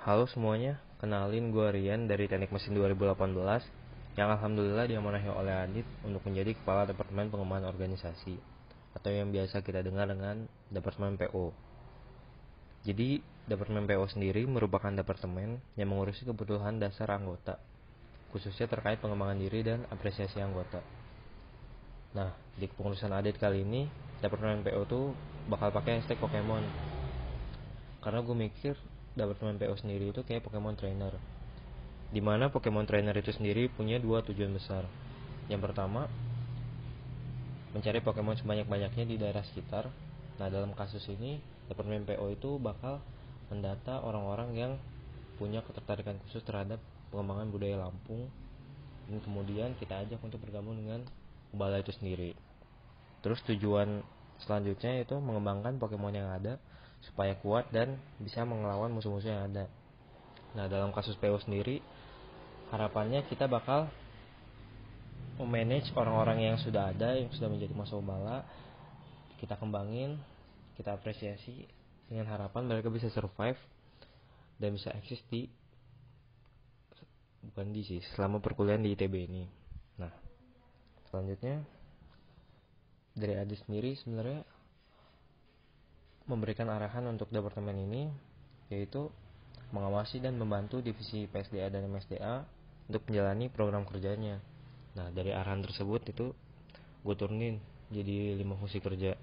Halo semuanya, kenalin gue Rian dari Teknik Mesin 2018 yang alhamdulillah diamanahi oleh Adit untuk menjadi Kepala Departemen Pengembangan Organisasi atau yang biasa kita dengar dengan Departemen PO. Jadi, Departemen PO sendiri merupakan departemen yang mengurusi kebutuhan dasar anggota, khususnya terkait pengembangan diri dan apresiasi anggota. Nah, di kepengurusan Adit kali ini, Departemen PO tuh bakal pakai hashtag Pokemon. Karena gue mikir Departemen PO sendiri itu kayak Pokemon Trainer, dimana Pokemon Trainer itu sendiri punya dua tujuan besar. Yang pertama, mencari Pokemon sebanyak-banyaknya di daerah sekitar. Nah, dalam kasus ini, Departemen PO itu bakal mendata orang-orang yang punya ketertarikan khusus terhadap pengembangan budaya Lampung, dan kemudian kita ajak untuk bergabung dengan Ubala itu sendiri. Terus tujuan selanjutnya itu mengembangkan Pokemon yang ada supaya kuat dan bisa melawan musuh-musuh yang ada. Nah, dalam kasus PO sendiri, harapannya kita bakal memanage orang-orang yang sudah ada, yang sudah menjadi masa Ubala. Kita kembangin, kita apresiasi dengan harapan mereka bisa survive dan bisa eksis di selama perkuliahan di ITB ini. Nah, selanjutnya dari Adi sendiri sebenarnya memberikan arahan untuk departemen ini, yaitu mengawasi dan membantu divisi PSDA dan MSDA untuk menjalani program kerjanya. Nah, dari arahan tersebut itu gue turunin jadi 5 fungsi kerja.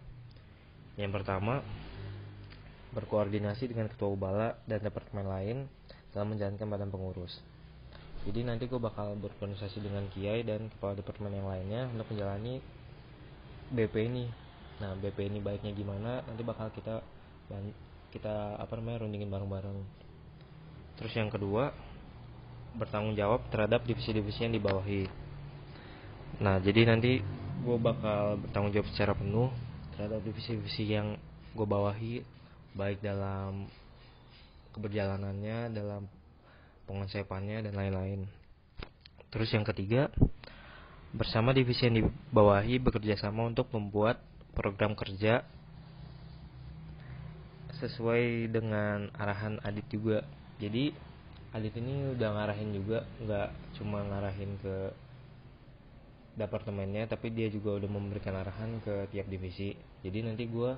Yang pertama, berkoordinasi dengan ketua Ubala dan departemen lain dalam menjalankan badan pengurus. Jadi nanti gue bakal berkoordinasi dengan Kiai dan kepala departemen yang lainnya untuk menjalani BP ini. Nah, BP ini baiknya gimana nanti bakal kita rundingin bareng-bareng. Terus yang kedua, bertanggung jawab terhadap divisi-divisi yang dibawahi. Nah, jadi nanti gue bakal bertanggung jawab secara penuh terhadap divisi-divisi yang gue bawahi, baik dalam keberjalanannya, dalam pengonsepannya, dan lain-lain. Terus yang ketiga, bersama divisi yang dibawahi bekerja sama untuk membuat program kerja sesuai dengan arahan Adit juga. Jadi Adit ini udah ngarahin juga, nggak cuma ngarahin ke departemennya, tapi dia juga udah memberikan arahan ke tiap divisi. Jadi nanti gue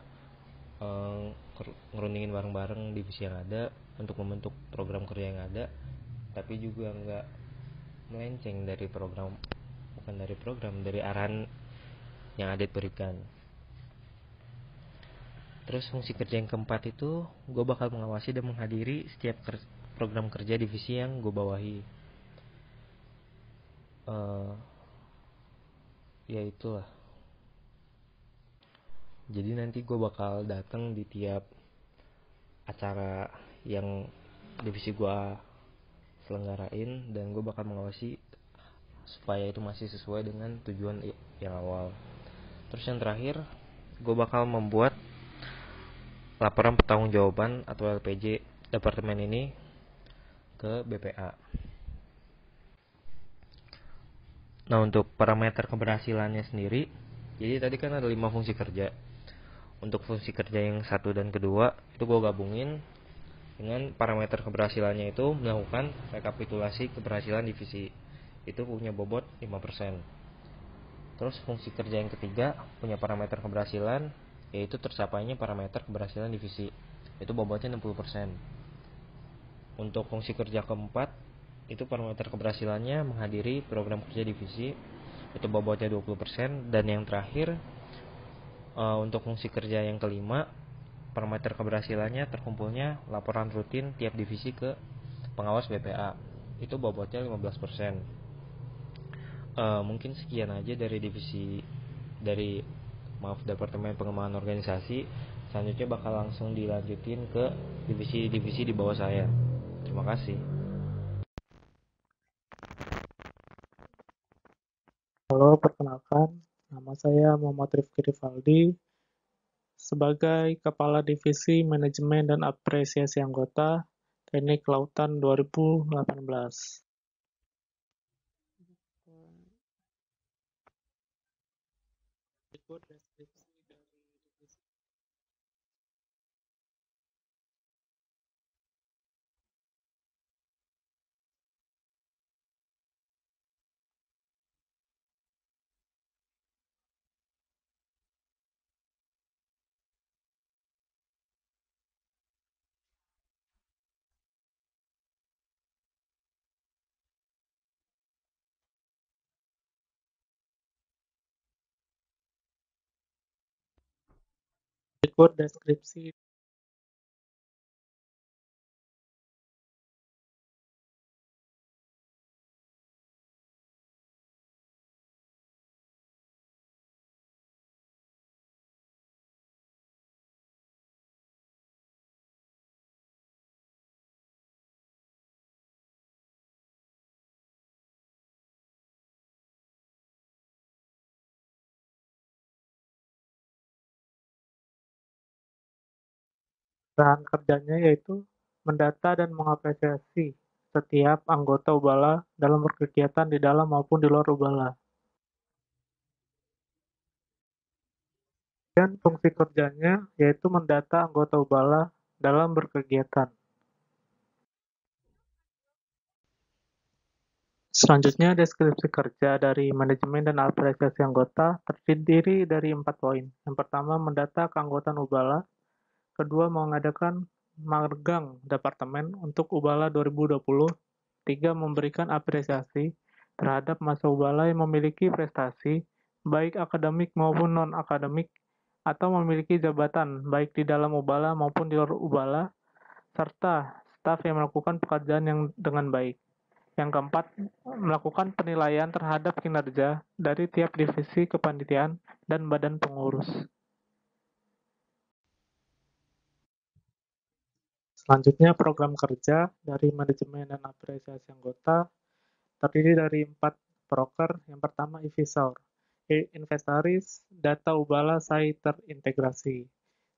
ngerundingin bareng-bareng divisi yang ada untuk membentuk program kerja yang ada, tapi juga nggak melenceng dari dari arahan yang Adit berikan. Terus fungsi kerja yang keempat itu gue bakal mengawasi dan menghadiri setiap program kerja divisi yang gue bawahi. Ya itulah. Jadi nanti gue bakal datang di tiap acara yang divisi gue selenggarain, dan gue bakal mengawasi supaya itu masih sesuai dengan tujuan yang awal. Terus yang terakhir, gue bakal membuat laporan pertanggungjawaban atau LPJ departemen ini ke BPA. Nah, untuk parameter keberhasilannya sendiri, jadi tadi kan ada 5 fungsi kerja. Untuk fungsi kerja yang satu dan kedua itu gue gabungin dengan parameter keberhasilannya, itu melakukan rekapitulasi keberhasilan divisi. Itu punya bobot 5%. Terus fungsi kerja yang ketiga punya parameter keberhasilan, yaitu tercapainya parameter keberhasilan divisi. Itu bobotnya 60%. Untuk fungsi kerja keempat, itu parameter keberhasilannya menghadiri program kerja divisi, itu bobotnya 20%. Dan yang terakhir, untuk fungsi kerja yang kelima, parameter keberhasilannya terkumpulnya laporan rutin tiap divisi ke pengawas BPA, itu bobotnya 15%. Mungkin sekian aja dari Departemen Pengembangan Organisasi. Selanjutnya bakal langsung dilanjutin ke divisi-divisi di bawah saya. Terima kasih. Halo, perkenalkan, nama saya Muhammad Rifki Rivaldi sebagai Kepala Divisi Manajemen dan Apresiasi Anggota Teknik Kelautan 2018. Berikut deskripsi dari divisi. Berikut deskripsi bahan kerjanya yaitu mendata dan mengapresiasi setiap anggota Ubala dalam berkegiatan di dalam maupun di luar Ubala. Dan fungsi kerjanya yaitu mendata anggota Ubala dalam berkegiatan. Selanjutnya, deskripsi kerja dari manajemen dan apresiasi anggota terdiri dari 4 poin. Yang pertama, mendata keanggotaan Ubala. Kedua, mengadakan magang departemen untuk Ubala 2020. Tiga, memberikan apresiasi terhadap masa Ubala yang memiliki prestasi, baik akademik maupun non-akademik, atau memiliki jabatan, baik di dalam Ubala maupun di luar Ubala, serta staf yang melakukan pekerjaan yang dengan baik. Yang keempat, melakukan penilaian terhadap kinerja dari tiap divisi kepanitiaan dan badan pengurus. Selanjutnya, program kerja dari manajemen dan apresiasi anggota terdiri dari 4 proker. Yang pertama, Ivisaur. Inventaris data Ubala SAI terintegrasi.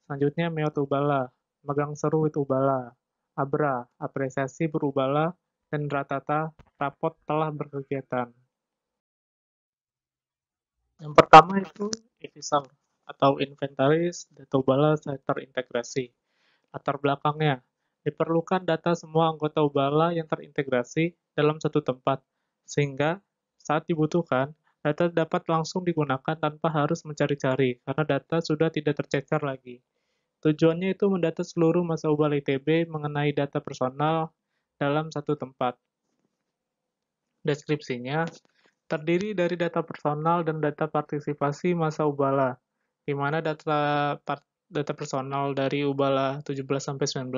Selanjutnya, Meot Ubala, megang seru with Ubala. Abra, apresiasi berubala, dan Ratata, rapot telah berkegiatan. Yang pertama itu Ivisaur, atau Inventaris data Ubala SAI terintegrasi. Latar belakangnya, diperlukan data semua anggota Ubala yang terintegrasi dalam satu tempat, sehingga saat dibutuhkan, data dapat langsung digunakan tanpa harus mencari-cari, karena data sudah tidak tercecer lagi. Tujuannya itu mendata seluruh masa Ubala ITB mengenai data personal dalam satu tempat. Deskripsinya, terdiri dari data personal dan data partisipasi masa Ubala, di mana data personal dari Ubala 17-19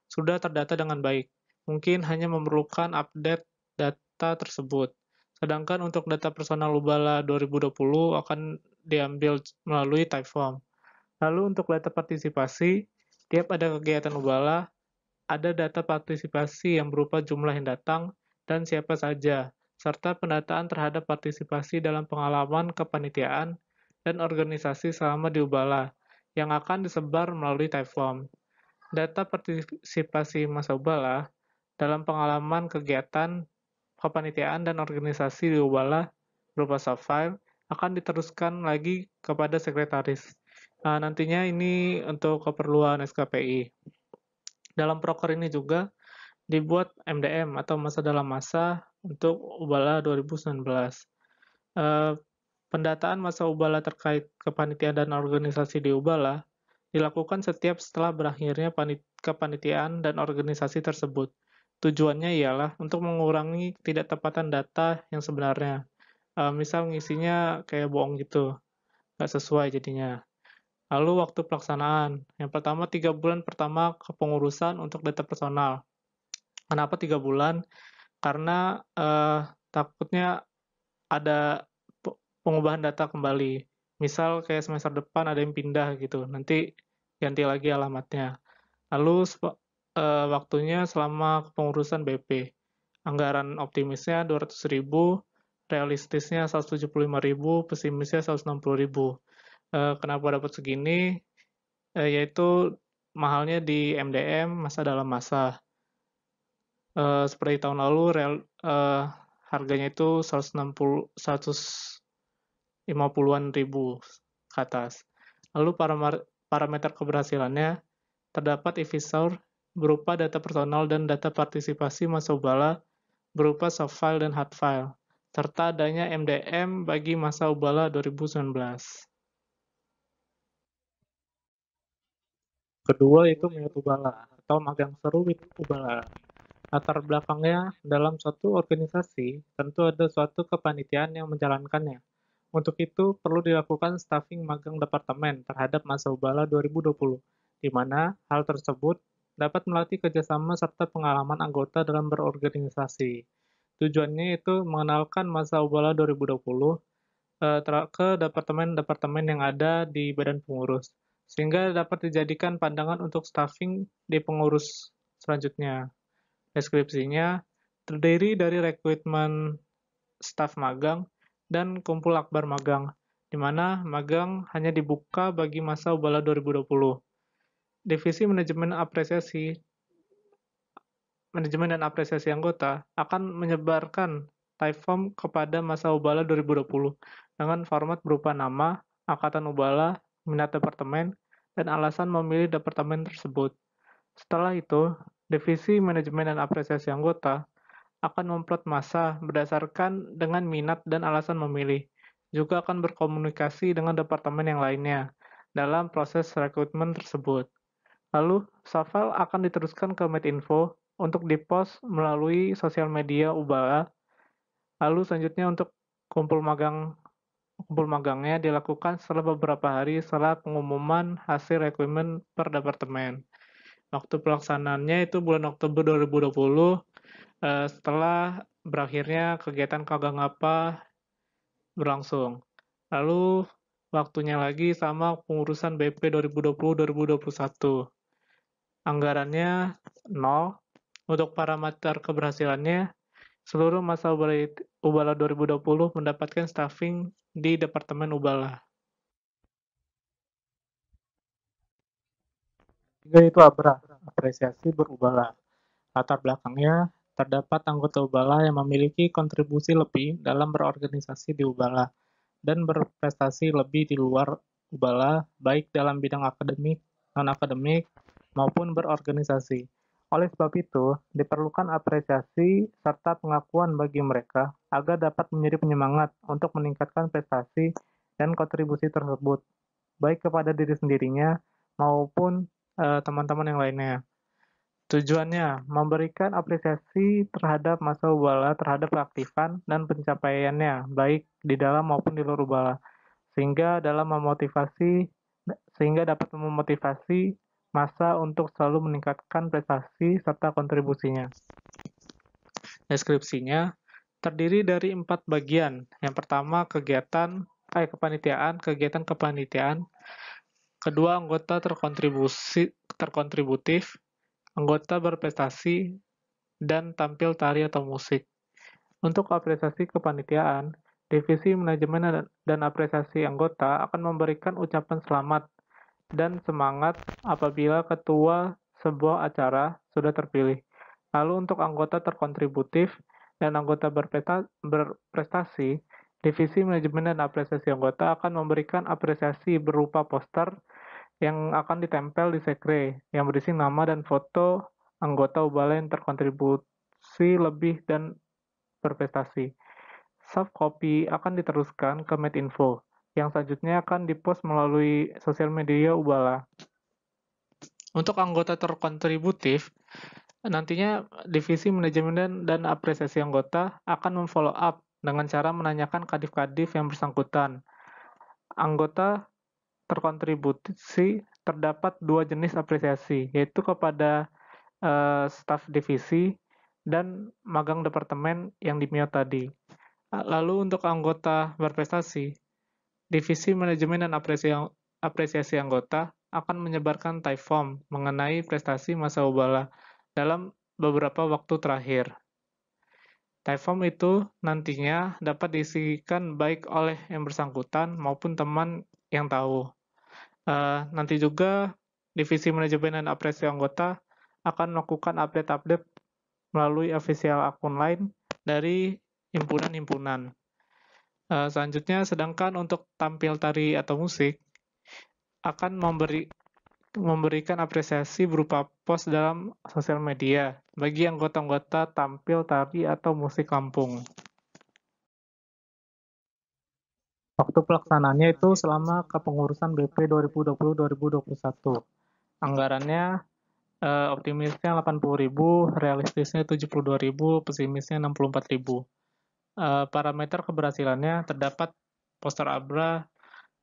sudah terdata dengan baik. Mungkin hanya memerlukan update data tersebut. Sedangkan untuk data personal Ubala 2020 akan diambil melalui Typeform. Lalu untuk data partisipasi, tiap ada kegiatan Ubala, ada data partisipasi yang berupa jumlah yang datang dan siapa saja, serta pendataan terhadap partisipasi dalam pengalaman kepanitiaan dan organisasi selama di Ubala, yang akan disebar melalui Typeform. Data partisipasi masa Ubala dalam pengalaman kegiatan kepanitiaan dan organisasi di Ubala berupa soft file akan diteruskan lagi kepada sekretaris. Nah, nantinya ini untuk keperluan SKPI. Dalam proker ini juga dibuat MDM atau masa dalam masa untuk Ubala 2019. Pendataan masa Ubala terkait kepanitiaan dan organisasi di Ubala dilakukan setiap setelah berakhirnya kepanitiaan dan organisasi tersebut. Tujuannya ialah untuk mengurangi tidak tepatan data yang sebenarnya. Misal ngisinya kayak bohong gitu, nggak sesuai jadinya. Lalu waktu pelaksanaan. Yang pertama 3 bulan pertama kepengurusan untuk data personal. Kenapa 3 bulan? Karena takutnya ada pengubahan data kembali. Misal kayak semester depan ada yang pindah gitu, nanti ganti lagi alamatnya. Lalu waktunya selama kepengurusan BP. Anggaran optimisnya 200.000, realistisnya 175.000, pesimisnya 160.000. Kenapa dapat segini? Yaitu mahalnya di MDM, masa dalam masa. Seperti tahun lalu harganya itu 150-an ribu ke atas. Lalu parameter keberhasilannya terdapat Ivisaur berupa data personal dan data partisipasi masa Ubala berupa soft file dan hard file, serta adanya MDM bagi masa Ubala 2019. Kedua itu Meot Ubala atau magang seru with Ubala. Latar belakangnya dalam suatu organisasi tentu ada suatu kepanitiaan yang menjalankannya. Untuk itu, perlu dilakukan staffing magang departemen terhadap masa Ubala 2020, di mana hal tersebut dapat melatih kerjasama serta pengalaman anggota dalam berorganisasi. Tujuannya itu mengenalkan masa Ubala 2020 ke departemen-departemen yang ada di badan pengurus, sehingga dapat dijadikan pandangan untuk staffing di pengurus selanjutnya. Deskripsinya terdiri dari rekrutmen staf magang dan kumpul akbar magang, di mana magang hanya dibuka bagi masa Ubala 2020. Divisi manajemen dan apresiasi anggota akan menyebarkan Typeform kepada masa Ubala 2020 dengan format berupa nama, angkatan Ubala, minat departemen, dan alasan memilih departemen tersebut. Setelah itu, Divisi Manajemen dan Apresiasi Anggota akan memplot masa berdasarkan dengan minat dan alasan memilih. Juga akan berkomunikasi dengan departemen yang lainnya dalam proses rekrutmen tersebut. Lalu, Safal akan diteruskan ke Medinfo untuk dipost melalui sosial media Ubala. Lalu selanjutnya untuk kumpul magangnya dilakukan setelah beberapa hari setelah pengumuman hasil rekrutmen per departemen. Waktu pelaksanaannya itu bulan Oktober 2020, setelah berakhirnya kegiatan Kagak Ngapa berlangsung. Lalu waktunya lagi sama pengurusan BP 2020-2021. Anggarannya 0. Untuk parameter keberhasilannya, seluruh masa Ubala 2020 mendapatkan staffing di Departemen Ubala. Tiga itu apresiasi berubala. Latar belakangnya, terdapat anggota Ubala yang memiliki kontribusi lebih dalam berorganisasi di Ubala dan berprestasi lebih di luar Ubala, baik dalam bidang akademik, non-akademik, maupun berorganisasi. Oleh sebab itu, diperlukan apresiasi serta pengakuan bagi mereka agar dapat menjadi penyemangat untuk meningkatkan prestasi dan kontribusi tersebut, baik kepada diri sendirinya maupun teman-teman yang lainnya. Tujuannya, memberikan apresiasi terhadap masa Ubala terhadap keaktifan dan pencapaiannya, baik di dalam maupun di luar Ubala, sehingga dapat memotivasi masa untuk selalu meningkatkan prestasi serta kontribusinya. Deskripsinya terdiri dari 4 bagian. Yang pertama, kegiatan kepanitiaan. Kedua, anggota terkontributif, anggota berprestasi, dan tampil tari atau musik. Untuk apresiasi kepanitiaan, Divisi Manajemen dan Apresiasi Anggota akan memberikan ucapan selamat dan semangat apabila ketua sebuah acara sudah terpilih. Lalu untuk anggota terkontributif dan anggota berprestasi, Divisi Manajemen dan Apresiasi Anggota akan memberikan apresiasi berupa poster yang akan ditempel di sekre yang berisi nama dan foto anggota Ubala yang terkontribusi lebih dan berprestasi. Soft copy akan diteruskan ke Medinfo, yang selanjutnya akan dipost melalui sosial media Ubala. Untuk anggota terkontributif, nantinya Divisi Manajemen dan Apresiasi Anggota akan memfollow up dengan cara menanyakan kadif-kadif yang bersangkutan. Anggota terkontribusi terdapat 2 jenis apresiasi, yaitu kepada staf divisi dan magang departemen yang di mute tadi. Lalu untuk anggota berprestasi, Divisi Manajemen dan Apresiasi Anggota akan menyebarkan Typeform mengenai prestasi masa Ubala dalam beberapa waktu terakhir. Typeform itu nantinya dapat diisikan baik oleh yang bersangkutan maupun teman yang tahu. Nanti juga Divisi Manajemen dan Apresiasi Anggota akan melakukan update-update melalui official akun lain dari himpunan-himpunan. Selanjutnya, sedangkan untuk tampil tari atau musik, akan memberikan apresiasi berupa post dalam sosial media bagi anggota-anggota tampil tari atau musik kampung. Waktu pelaksanaannya itu selama kepengurusan BP 2020-2021. Anggarannya optimisnya 80.000, realistisnya 72.000, pesimisnya 64.000. Parameter keberhasilannya terdapat poster ABRA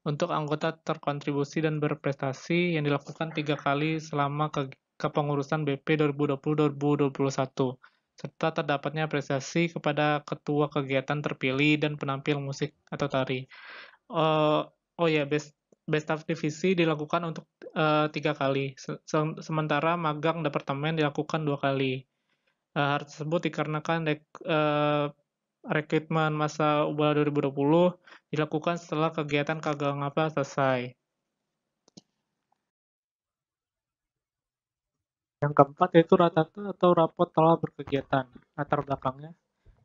untuk anggota terkontribusi dan berprestasi yang dilakukan 3 kali selama kepengurusan BP 2020-2021, serta terdapatnya apresiasi kepada ketua kegiatan terpilih dan penampil musik atau tari. Best staff divisi dilakukan untuk 3 kali, sementara magang departemen dilakukan 2 kali. Hal tersebut dikarenakan rekrutmen masa Ubala 2020 dilakukan setelah kegiatan Kagangapa selesai. Yang keempat yaitu ratata atau rapot telah berkegiatan. Latar belakangnya,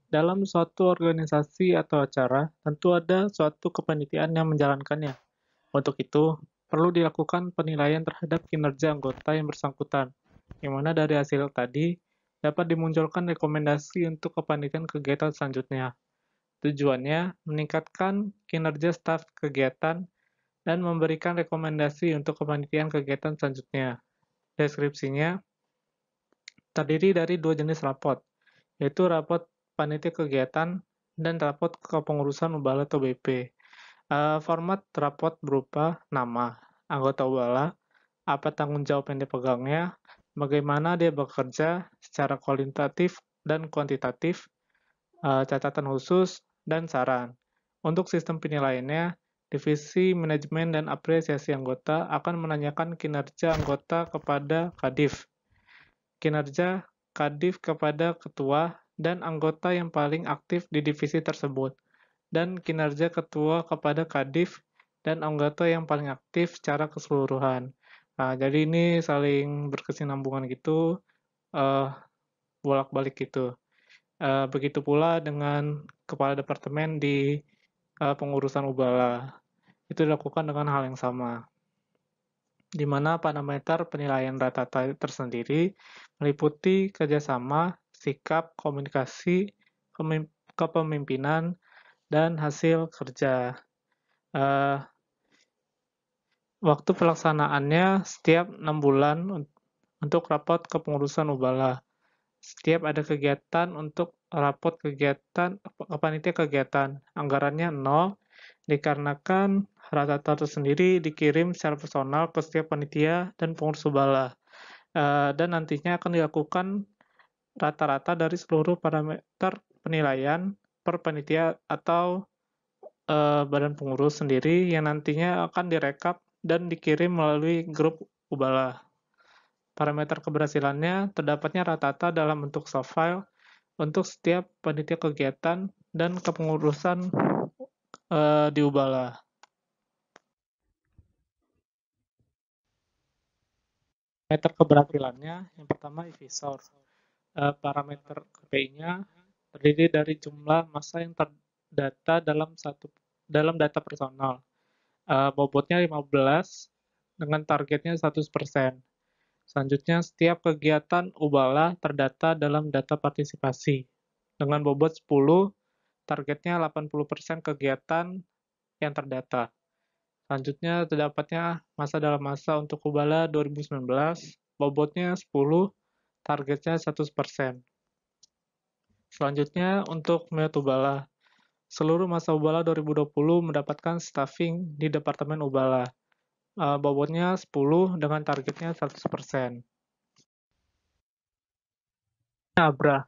dalam suatu organisasi atau acara, tentu ada suatu kepanitiaan yang menjalankannya. Untuk itu, perlu dilakukan penilaian terhadap kinerja anggota yang bersangkutan, yang mana dari hasil tadi dapat dimunculkan rekomendasi untuk kepanitiaan kegiatan selanjutnya. Tujuannya meningkatkan kinerja staf kegiatan dan memberikan rekomendasi untuk kepanitiaan kegiatan selanjutnya. Deskripsinya terdiri dari 2 jenis rapot, yaitu rapot panitia kegiatan dan rapot kepengurusan Ubala atau BP. Format rapot berupa nama, anggota Ubala, apa tanggung jawab yang dipegangnya, bagaimana dia bekerja secara kualitatif dan kuantitatif, catatan khusus, dan saran. Untuk sistem penilaiannya, Divisi Manajemen dan Apresiasi Anggota akan menanyakan kinerja anggota kepada Kadif, kinerja Kadif kepada ketua dan anggota yang paling aktif di divisi tersebut, dan kinerja ketua kepada Kadif dan anggota yang paling aktif secara keseluruhan. Nah, jadi ini saling berkesinambungan gitu, bolak-balik gitu. Begitu pula dengan kepala departemen di pengurusan Ubala. Itu dilakukan dengan hal yang sama, di mana parameter penilaian ratata tersendiri meliputi kerjasama, sikap, komunikasi, kepemimpinan, dan hasil kerja. Waktu pelaksanaannya setiap 6 bulan untuk rapot kepengurusan Ubala. Setiap ada kegiatan untuk rapot kegiatan, panitia kegiatan, anggarannya 0, dikarenakan ratata tersendiri dikirim secara personal ke setiap panitia dan pengurus Ubala. Dan nantinya akan dilakukan rata-rata dari seluruh parameter penilaian per panitia atau badan pengurus sendiri yang nantinya akan direkap dan dikirim melalui grup Ubala. Parameter keberhasilannya terdapatnya rata-rata dalam bentuk soft file untuk setiap panitia kegiatan dan kepengurusan di Ubala. Parameter keberhasilannya, yang pertama evisor. Parameter KPI-nya terdiri dari jumlah masa yang terdata dalam data personal. Bobotnya 15 dengan targetnya 100%. Selanjutnya, setiap kegiatan Ubala terdata dalam data partisipasi. Dengan bobot 10, targetnya 80% kegiatan yang terdata. Selanjutnya, terdapatnya masa dalam masa untuk Ubala 2019, bobotnya 10, targetnya 100%. Selanjutnya, untuk Melihat Ubala. Seluruh masa Ubala 2020 mendapatkan staffing di Departemen Ubala. Bobotnya 10 dengan targetnya 100%. ABRA.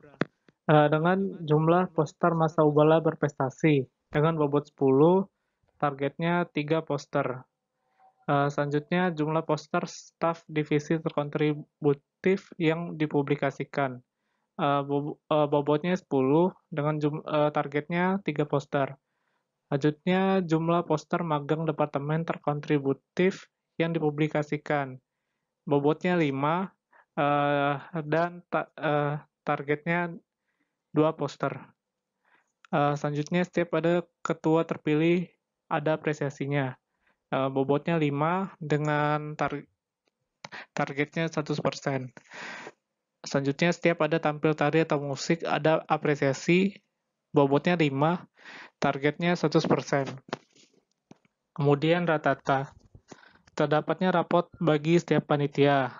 Dengan jumlah poster masa Ubala berprestasi. Dengan bobot 10, targetnya 3 poster. Selanjutnya, jumlah poster staf divisi terkontributif yang dipublikasikan. Bobotnya 10 dengan targetnya 3 poster. Selanjutnya, jumlah poster magang departemen terkontributif yang dipublikasikan. Bobotnya 5 dan targetnya 2 poster. Selanjutnya, setiap ada ketua terpilih ada apresiasinya. Bobotnya 5 dengan targetnya 100%. Selanjutnya, setiap ada tampil tari atau musik ada apresiasi, bobotnya 5, targetnya 100%. Kemudian ratata. Terdapatnya rapot bagi setiap panitia.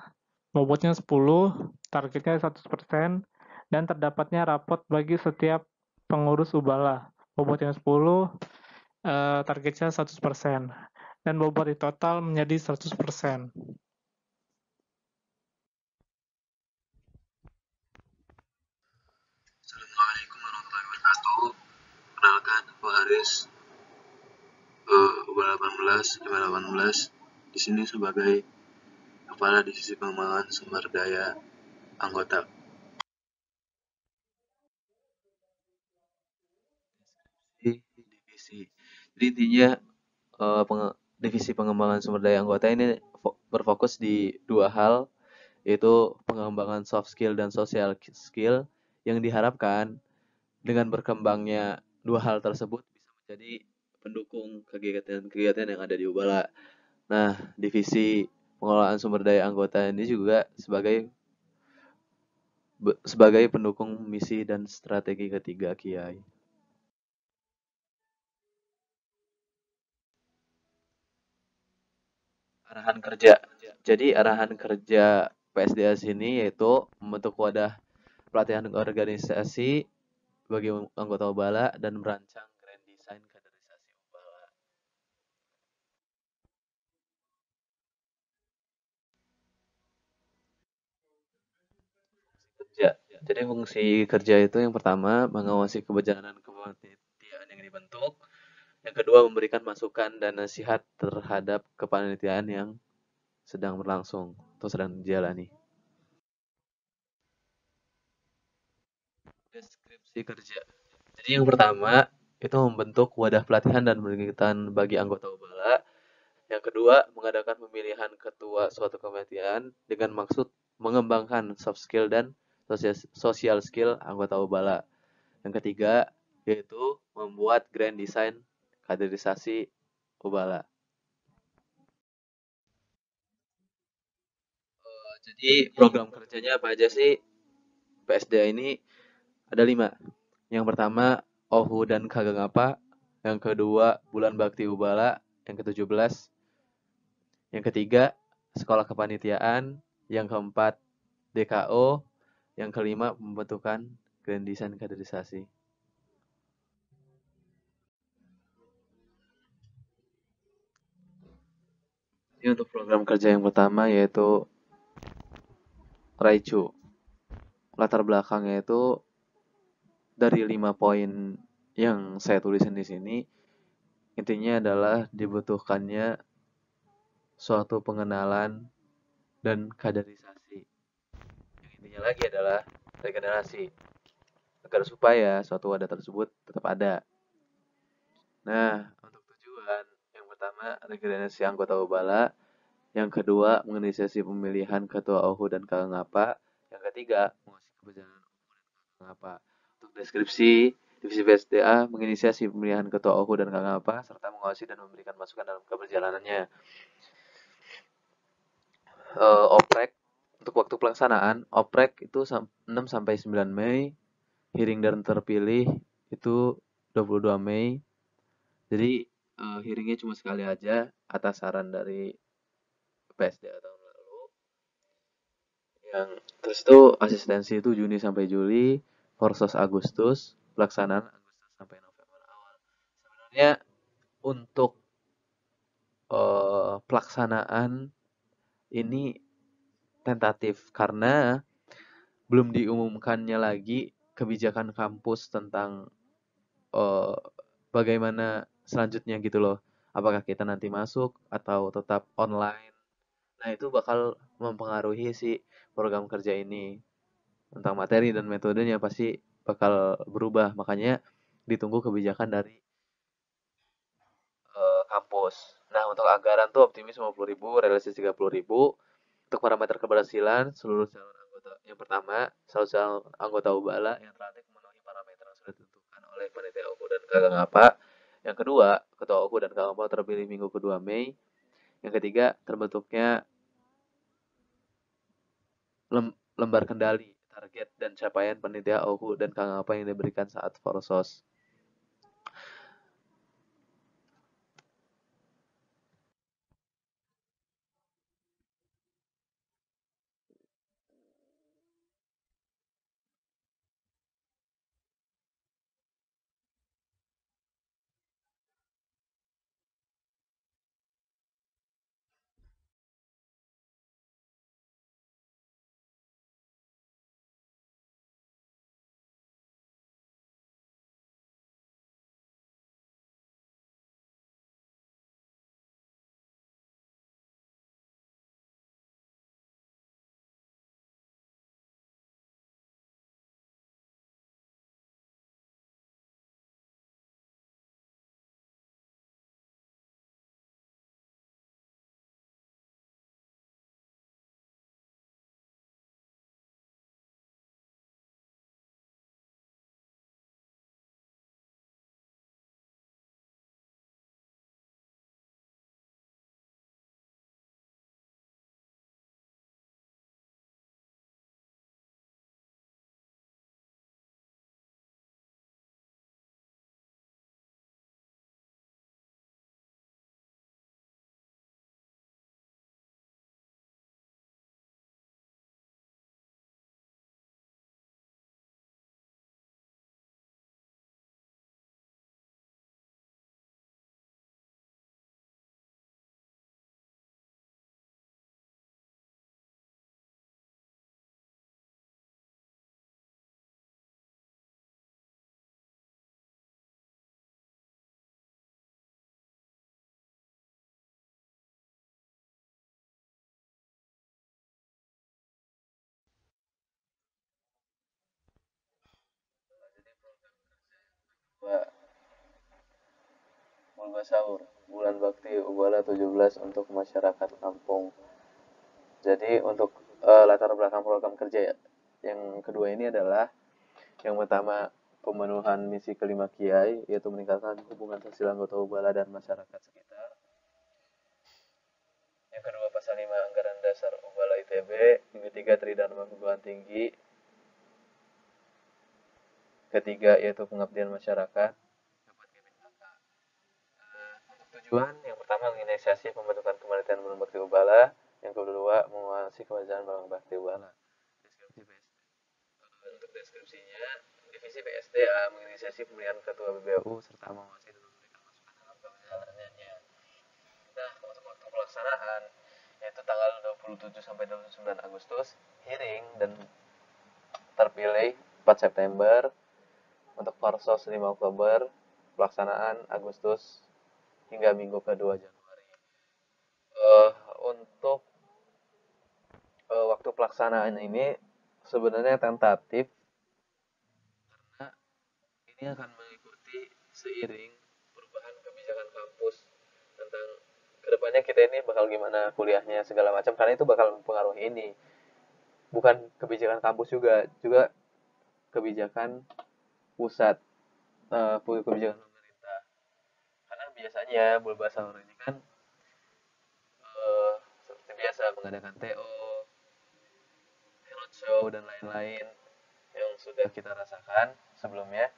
Bobotnya 10, targetnya 100%, dan terdapatnya rapot bagi setiap pengurus Ubala. Bobotnya 10, targetnya 100%, dan bobot di total menjadi 100%. Assalamualaikum warahmatullahi wabarakatuh. Kenalkan, aku Haris, UB18, 518. Di sini sebagai Kepala Divisi Pengembangan Sumber Daya Anggota. Divisi. Jadi intinya divisi pengembangan sumber daya anggota ini berfokus di dua hal, yaitu pengembangan soft skill dan social skill, yang diharapkan dengan berkembangnya dua hal tersebut bisa menjadi pendukung kegiatan-kegiatan yang ada di Ubala. Nah, divisi pengelolaan sumber daya anggota ini juga sebagai pendukung misi dan strategi ketiga Kiai. Arahan kerja. Jadi arahan kerja PSDA sini yaitu membentuk wadah pelatihan organisasi bagi anggota Ubala dan merancang grand design kaderisasi Ubala. Kerja. Jadi fungsi kerja itu yang pertama mengawasi keberjalanan kepanitiaan yang dibentuk, yang kedua memberikan masukan dan nasihat terhadap kepanitiaan yang sedang berlangsung atau sedang dijalani. Deskripsi kerja. Jadi yang pertama itu membentuk wadah pelatihan dan pendidikan bagi anggota Ubala. Yang kedua, mengadakan pemilihan ketua suatu kepanitiaan dengan maksud mengembangkan soft skill dan social skill anggota Ubala. Yang ketiga, yaitu membuat grand design kaderisasi Ubala. Jadi program kerjanya apa aja sih? PSDA ini ada 5. Yang pertama, Ohu dan Kagangapa. Yang kedua, Bulan Bakti Ubala. Yang ke-17. Yang ketiga, Sekolah Kepanitiaan. Yang keempat, DKO. Yang kelima, pembentukan Grand Design Kaderisasi. Ini untuk program kerja yang pertama yaitu Raichu. Latar belakangnya itu dari 5 poin yang saya tulisin di sini, intinya adalah dibutuhkannya suatu pengenalan dan kaderisasi. Yang intinya lagi adalah regenerasi, agar supaya suatu wadah tersebut tetap ada. Nah, untuk tujuan yang pertama regenerasi anggota Ubala, yang kedua menginisiasi pemilihan ketua OHU dan Kagangapa, yang ketiga mengawasi keberjalanan OHU dan Kagangapa. Untuk deskripsi, divisi PSDA menginisiasi pemilihan ketua OHU dan Kagangapa serta mengawasi dan memberikan masukan dalam keberjalanannya. Oprek untuk waktu pelaksanaan, oprek itu 6 sampai 9 Mei, hearing dan terpilih itu 22 Mei. Jadi hearingnya cuma sekali aja atas saran dari PSDA tahun lalu. Yang terus itu asistensi itu Juni sampai Juli, Forsos Agustus, pelaksanaan Agustus sampai November awal. Sebenarnya untuk pelaksanaan ini tentatif karena belum diumumkannya lagi kebijakan kampus tentang bagaimana selanjutnya gitu loh. Apakah kita nanti masuk atau tetap online. Nah, itu bakal mempengaruhi si program kerja ini. Tentang materi dan metodenya pasti bakal berubah. Makanya ditunggu kebijakan dari kampus. Nah, untuk anggaran tuh optimis 50.000, realistis 30.000. Untuk parameter keberhasilan, seluruh calon anggota. Yang pertama, seluruh calon anggota Ubala yang terlatih memenuhi parameter yang sudah ditentukan oleh panitia OKU dan Kagangapa. Yang kedua, ketua OKU dan Kagangapa terpilih minggu kedua Mei. Yang ketiga, terbentuknya lembar kendali, target dan capaian panitia OKU dan Kagangapa yang diberikan saat Forsos. Kedua, Bulba Sahur, bulan bakti Ubala 17 untuk masyarakat kampung. Jadi untuk latar belakang program kerja ya, yang kedua ini adalah yang pertama pemenuhan misi kelima Kiai, yaitu meningkatkan hubungan sosial anggota Ubala dan masyarakat sekitar. Yang kedua pasal 5 anggaran dasar Ubala ITB. Yang ketiga tridharma perguruan tinggi. Ketiga yaitu pengabdian masyarakat. Tujuan yang pertama menginisiasi pembentukan kepanitiaan Bulan Bakti Ubala. Yang kedua menguasai kewajaran Bulan Bakti Ubala. Deskripsi PSD. Untuk deskripsinya, divisi PSDA menginisiasi pemilihan ketua BBU serta menguasai dan memberikan masukan dalam perjalanannya. Nah, untuk waktu pelaksanaan yaitu tanggal 27 sampai 29 Agustus, hearing dan terpilih 4 September, untuk Parsos 5 Oktober, pelaksanaan Agustus hingga minggu kedua Januari. Untuk waktu pelaksanaan ini sebenarnya tentatif karena ini akan mengikuti seiring perubahan kebijakan kampus tentang kedepannya kita ini bakal gimana kuliahnya segala macam, karena itu bakal mempengaruhi ini. Bukan kebijakan kampus juga kebijakan pusat, kebijakan pemerintah. Karena biasanya Bulba Sahur ini kan seperti biasa mengadakan TO, roadshow dan lain-lain yang sudah kita rasakan sebelumnya.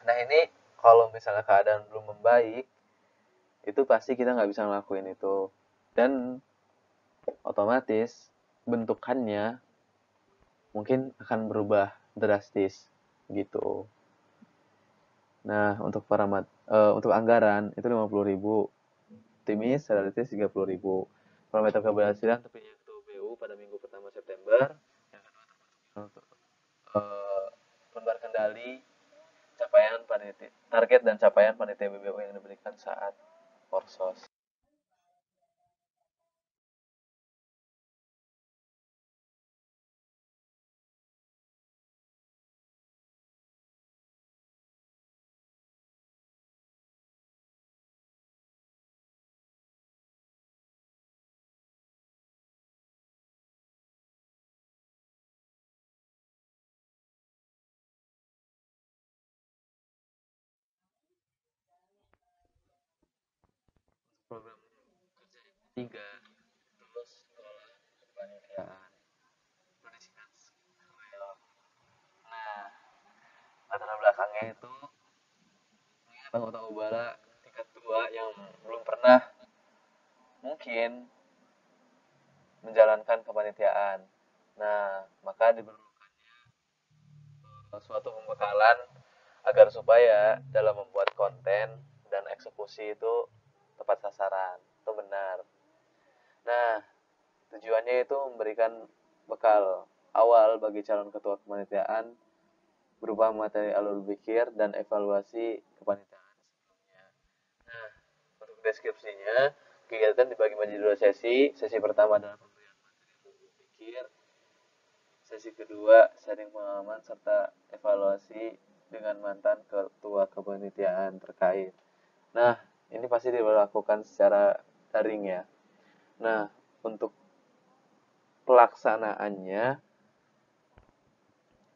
Nah ini kalau misalnya keadaan belum membaik, itu pasti kita nggak bisa ngelakuin itu. Dan otomatis bentukannya mungkin akan berubah drastis gitu. Nah untuk untuk anggaran itu 50.000, optimis realistis 30.000. Parameter keberhasilan terpilihnya ketua BU pada minggu pertama September. Yang kedua untuk penbar kendali capaian panitia, target dan capaian panitia BBU yang diberikan saat Porsos. Program kerja yang ketiga, terus sekolah kepanitiaan pendidikan real. Nah, latar belakangnya itu anggota Ubala tingkat 2 yang belum pernah mungkin menjalankan kepanitiaan. Nah, maka diperlukannya suatu pembekalan agar supaya dalam membuat konten dan eksekusi itu tepat sasaran, itu benar. Nah, tujuannya itu memberikan bekal awal bagi calon ketua kepanitiaan berupa materi alur pikir dan evaluasi kepanitiaan sebelumnya. Nah, untuk deskripsinya, kegiatan dibagi menjadi 2 sesi. Sesi pertama adalah pemberian materi alur pikir. Sesi kedua, sharing pengalaman serta evaluasi dengan mantan ketua kepanitiaan terkait. Nah, ini pasti dilakukan secara daring ya. Nah, untuk pelaksanaannya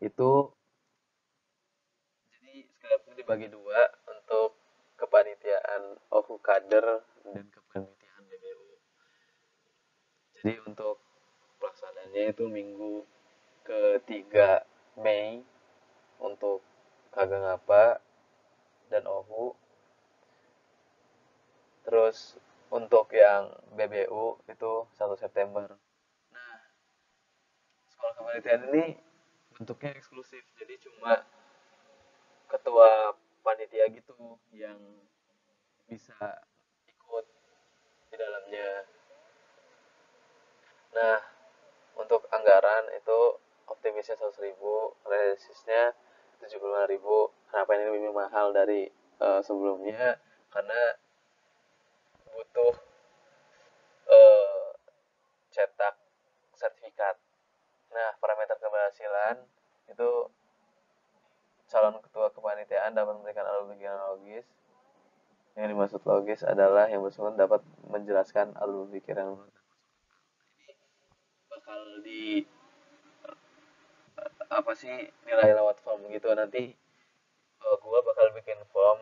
itu jadi skripnya dibagi 2 untuk kepanitiaan OHU kader dan kepanitiaan BBU. Jadi untuk pelaksanaannya itu minggu ke-3 Mei untuk Kagengapa dan OHU. Terus untuk yang BBU itu 1 September. Nah, sekolah kepanitiaan ini bentuknya eksklusif. Jadi cuma ketua panitia gitu yang bisa ikut di dalamnya. Nah, untuk anggaran itu optimisnya 100.000, realistisnya 75.000. Kenapa ini lebih mahal dari sebelumnya? Karena butuh cetak sertifikat. Nah, parameter keberhasilan itu calon ketua kepanitiaan dapat memberikan alur pikiran logis. Yang dimaksud logis adalah yang bersangkutan dapat menjelaskan alur pikiran bakal di apa sih nilai lewat form gitu. Nanti gua bakal bikin form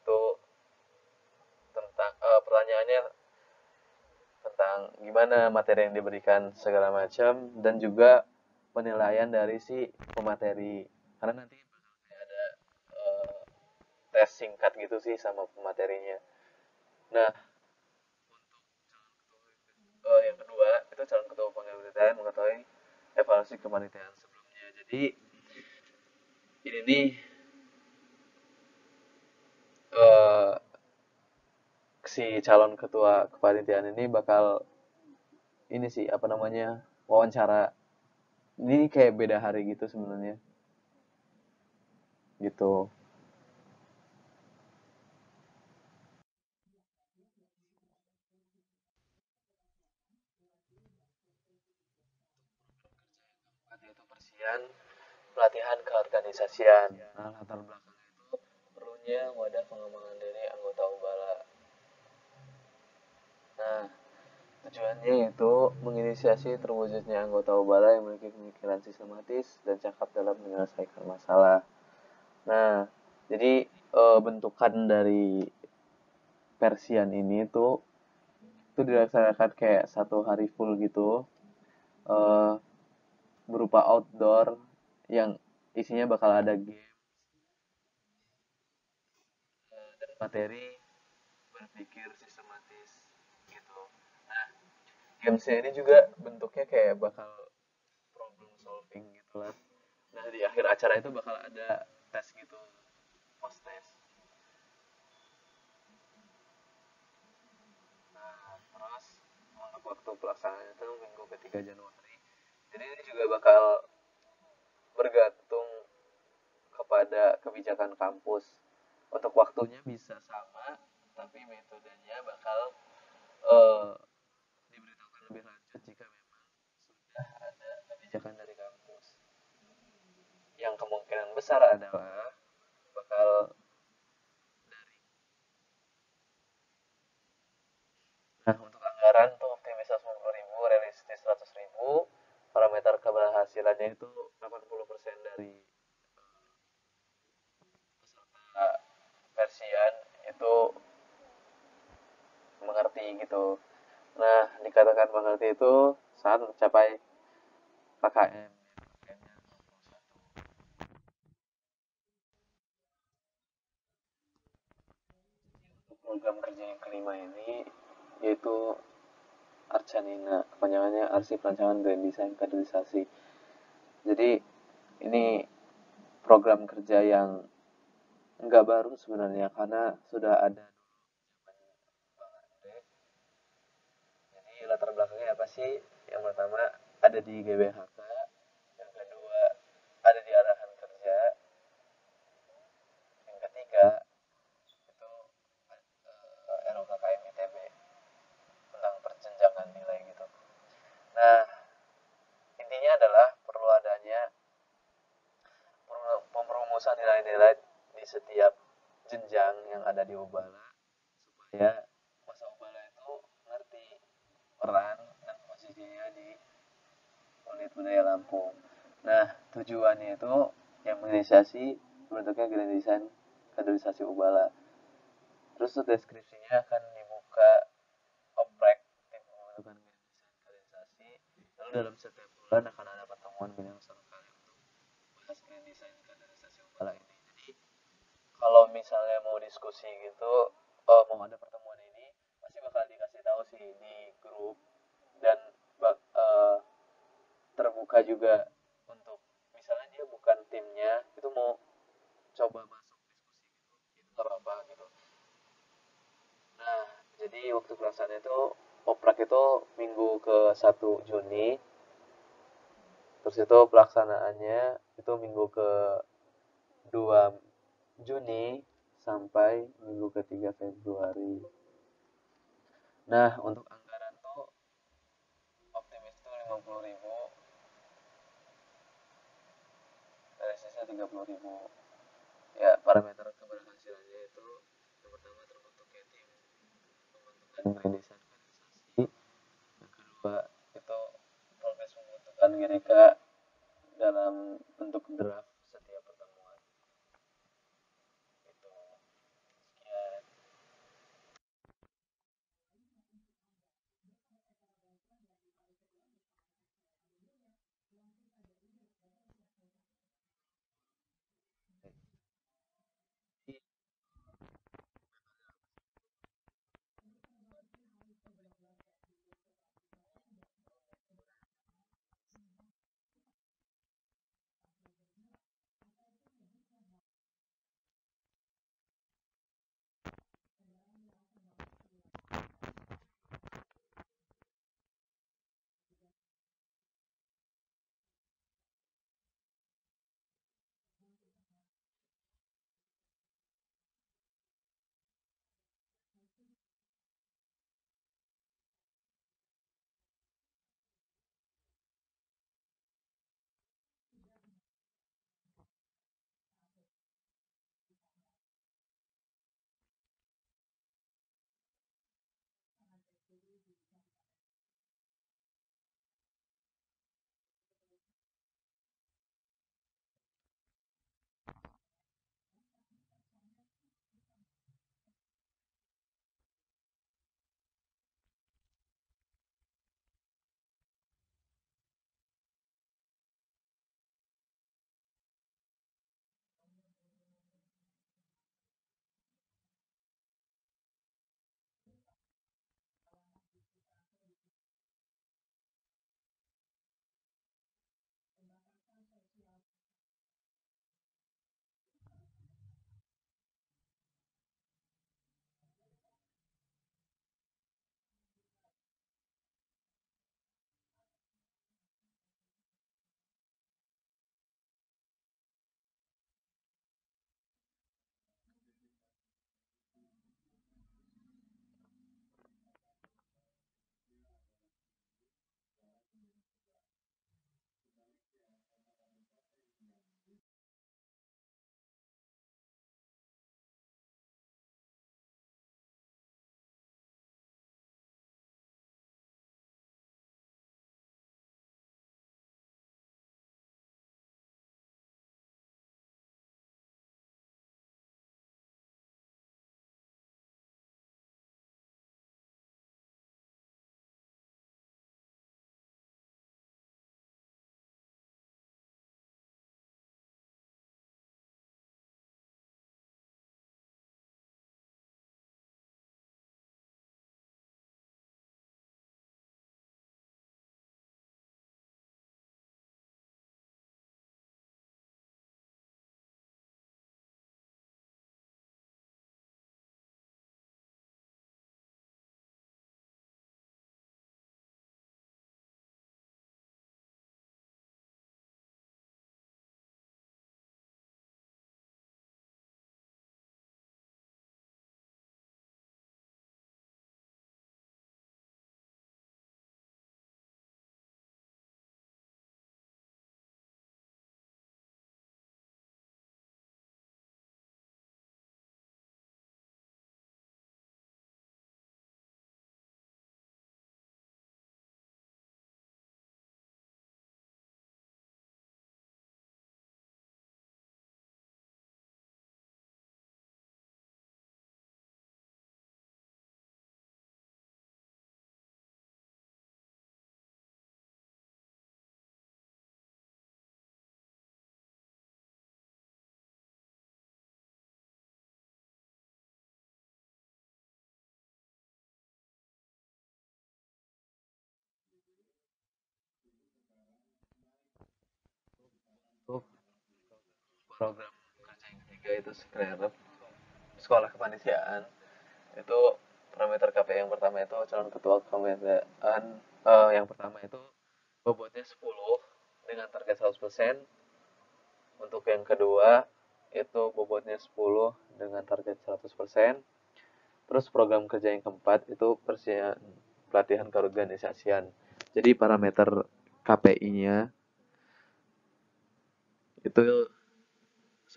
tuh tentang pertanyaannya tentang gimana materi yang diberikan segala macam dan juga penilaian dari si pemateri, karena nanti ada uh, tes singkat gitu sih sama pematerinya. Nah, yang kedua itu calon ketua kepanitiaan mengetahui evaluasi kepanitiaan sebelumnya. Jadi ini nih uh, si calon ketua kepanitiaan ini bakal ini sih apa namanya wawancara. Ini kayak beda hari gitu sebenarnya gitu. Yaitu persian pelatihan keorganisasian. Nah, latar belakang itu perlunya wadah pengembangan diri anggota Ubala. Nah, tujuannya itu menginisiasi terwujudnya anggota Ubala yang memiliki pemikiran sistematis dan cakap dalam menyelesaikan masalah. Nah, jadi bentukan dari Persian ini tuh itu dilaksanakan kayak satu hari full gitu, eh, berupa outdoor yang isinya bakal ada game dan materi berpikir sistematis gitu. Nah, gamesnya ini juga bentuknya kayak bakal problem solving gitu lah. Nah, di akhir acara itu bakal ada tes gitu, post test. Nah, terus untuk waktu pelaksanaan itu minggu ketiga Januari. Jadi ini juga bakal bergantung kepada kebijakan kampus. Untuk waktunya bisa sama, tapi metodenya bakal uh, diberitahukan lebih lanjut jika memang sudah ada kebijakan dari kampus. Yang kemungkinan besar adalah bakal dari. Nah, untuk anggaran tuh optimis 90.000, realistis 100.000, parameter keberhasilannya itu 80% dari peserta Persian itu mengerti gitu. Nah, dikatakan mengerti itu saat mencapai KKM. Program kerja yang kelima ini yaitu Arcanina, kepanjangannya Arsip Rancangan Grand Design Kaderisasi. Jadi ini program kerja yang nggak baru sebenarnya karena sudah ada. Jadi latar belakangnya apa sih? Yang pertama ada di GBHK, yang kedua ada di arahan kerja, yang ketiga itu RUKKM ITB tentang perjenjangan nilai gitu. Nah, intinya adalah perlu adanya pemrumusan nilai-nilai di setiap jenjang yang ada di Ubala supaya masa Ubala itu ngerti peran dan posisinya di unit budaya Lampung. Nah, tujuannya itu yang menginisiasi bentuknya Grand Design Kaderisasi Ubala. Terus tuh deskripsinya akan dibuka oprek tim pembentukan Grand Design Kaderisasi. Lalu dalam setiap bulan akan ada pertemuan bidang kali untuk bahas Grand Design Kaderisasi Ubala ini. Jadi kalau misalnya mau diskusi gitu, mau ada pertemuan ini, pasti bakal dikasih tahu sih di grup dan terbuka juga untuk misalnya dia bukan timnya itu mau coba masuk diskusi gitu itu nggak apa-apa gitu. Nah, jadi waktu pelaksanaan itu oprak itu minggu ke 1 Juni, terus itu pelaksanaannya itu minggu ke 2 Juni sampai minggu ke 3 Februari. Nah, untuk anggaran tuh optimis tuh 50.000, realistisnya 30.000. parameter keberhasilannya itu yang pertama terbentuknya tim pembentukan desain organisasi, yang kedua itu progres pembentukan GDK dalam bentuk draft setiap pertemuan. Itu sekian. Untuk program kerja yang ketiga itu sekolah kepanitiaan. Itu parameter KPI yang pertama itu calon ketua kepanitiaan, yang pertama itu bobotnya 10 dengan target 100%. Untuk yang kedua itu bobotnya 10 dengan target 100%. Terus program kerja yang keempat itu pelatihan keorganisasian. Jadi parameter KPI-nya itu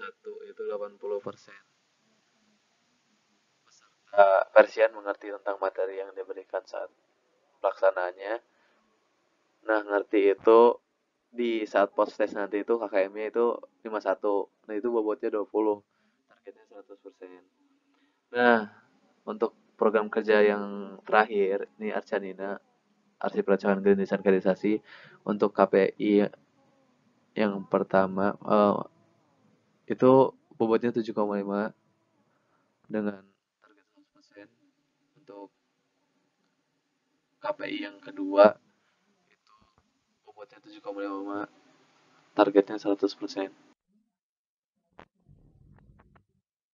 1 itu 80%. Persian mengerti tentang materi yang diberikan saat pelaksanaannya. Nah, ngerti itu di saat post test nanti itu KKM-nya itu 51. Nah, itu bobotnya 20. Targetnya 100%. Nah, untuk program kerja yang terakhir, ini Arcanina, Arsip Rancangan Green Design Kaderisasi, untuk KPI yang pertama itu bobotnya 7,5 dengan target 100%. Untuk KPI yang kedua itu bobotnya 7,5, targetnya 100%.